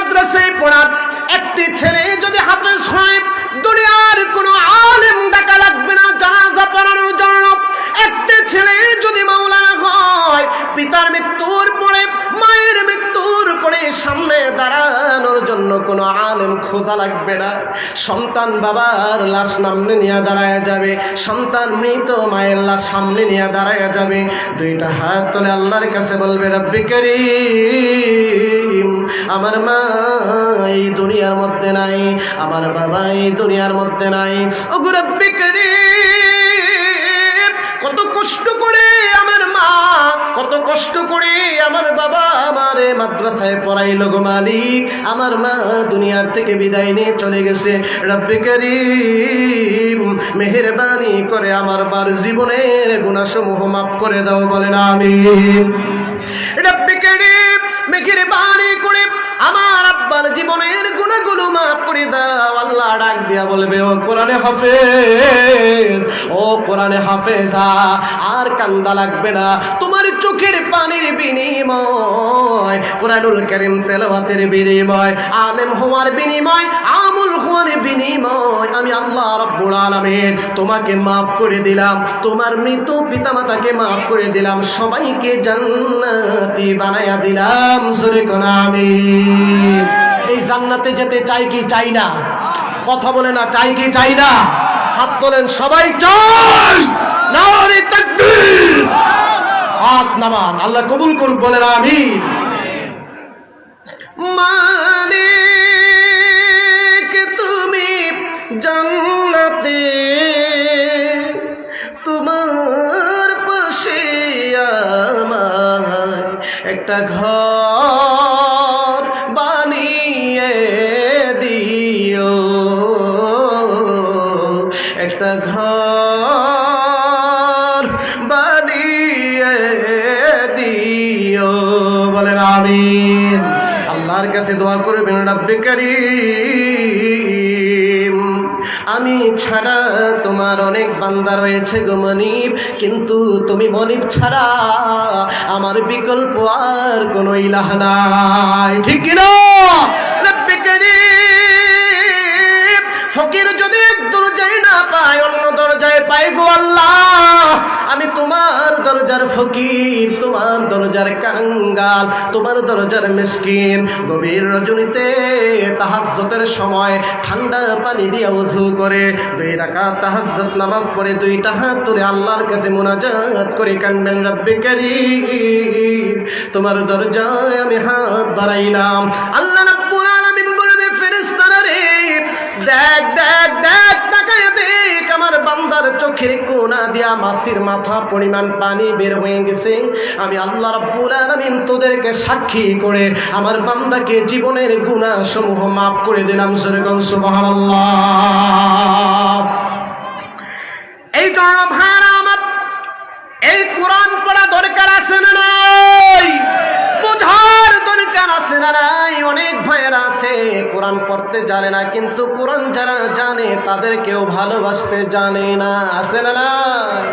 মাদ্রাসায় পড়ার একটি ছেলে যদি হাফেজ হয়, দুনিয়ার কোনো আলেম ডাকা লাগবে না জানাজা পড়ানোর জন্য। একটি ছেলে যদি মাওলানা হয়, পিতার মৃত্যুর পরে, মায়ের মৃত্যুর পরে সামনে দাঁড়ানোর জন্য কোনো আলেম খোঁজা লাগবে না। সন্তান বাবার লাশ সামনে নিয়ে দাঁড়ায় যাবে, সন্তান মৃত মায়ের লাশ সামনে নিয়ে দাঁড়ায় যাবে, দুইটা হাত তুলে আল্লাহর কাছে বলবে, রব্বি কারীম, আমার মা এই দুনিয়ার মধ্যে নাই, আমার বাবা এই দুনিয়ার মধ্যে নাই। ওগো রব্বি কারীম, কত কষ্ট করে আমার মা, কত কষ্ট করে আমার বাবা আমারে মাদ্রাসায় পড়াইলো গো মালিক, আমার মা দুনিয়ার থেকে বিদায় নিয়ে চলে গেছে। রব্বি কারীম, মেহেরবানি করে আমার বার জীবনের গুনাহসমূহ মাফ করে দাও, বলেন আমিন। রব্বি কারীম, মেহেরবানি করে আমার আব্বার জীবনের গুনাহগুলো মাফ করে দাও। আল্লাহ ডাক দিয়া বলবে, ও কোরআনে হাফেজ, ও কোরআনে হাফেজা, আর কান্দা লাগবে না। তোমার চোখের পানির বিনিময়, কোরআনুল কারীম তেলাওয়াতের বিনিময়, আলেম হওয়ার বিনিময়, আমল হওয়ার বিনিময় আমি আল্লাহ রাব্বুল আলামিন তোমাকে মাফ করে দিলাম, তোমার মৃত পিতামাতাকে মাফ করে দিলাম, সবাইকে জান্নাতি বানায়া দিলাম। জোরে কোন আমিন। এই জান্নাতে যেতে চাই কি চাই না? কথা বলে না, চাই কি চাই না? হাত তোলেন, সবাই চাই। নারে তাকবীর, হাত নামান, আল্লাহ কবুল করুন, বলেন আমিন। মালিক তুমি জান্নাতে, তোমার পাশে আমার একটা ঘর বানিয়ে দিও, একটা ঘর বানিয়ে দিও, বলেন আমিন। আল্লাহর কাছে দোয়া করবেন, রব্বি কারীম, আমি ছাড়া তোমার অনেক বান্দা রয়েছে গো মনিব, কিন্তু তুমি মনিব ছাড়া আমার বিকল্প আর কোনো ইলাহ নাই, ঠিক না? রব্বি কারীম, ফকির যদি এক দরজায় না পায় অন্য দরজায় পায় গো আল্লাহ, আমি তোমার দরজার ফকির, তোমার দরজার কাঙ্গাল, তোমার দরজার মিসকিন। গভীর রজনীতে তাহাজ্জুদের সময় ঠান্ডা পানি দিয়ে ওযু করে 2 রাকাত তাহাজ্জুদ নামাজ পড়ে 2টা হাত তুলে আল্লাহর কাছে মুনাজাত করে কানবেন, রব্বি কারীম, তোমার দরজায় আমি হাত বাড়াইলাম। আল্লাহ রাব্বুল আলামিন বলবে, ফেরেশতারা রে, দেখ দেখ দেখ, তাকায় দেখ, আমার বান্দার চোখের কোনা দিয়া মাছির মাথা পরিমাণ পানি বের হয়ে গেছে। আমি আল্লাহ রাব্বুল আলামিন তোদেরকে সাক্ষী করে আমার বান্দাকে জীবনের গুনাহ সমূহ মাফ করে দিলাম। সুবহানাল্লাহ। এই জন্য ভাইরা আমার, এই কোরআন পড়া দরকার আছে না নাই? বোঝার দরকার আছে না নাই? অনেক ভাইয়েরা আছে কোরআন পড়তে জানে না, কিন্তু কোরআন যারা জানে তাদেরকেও ভালোবাসতে জানে না, আছে না নাই?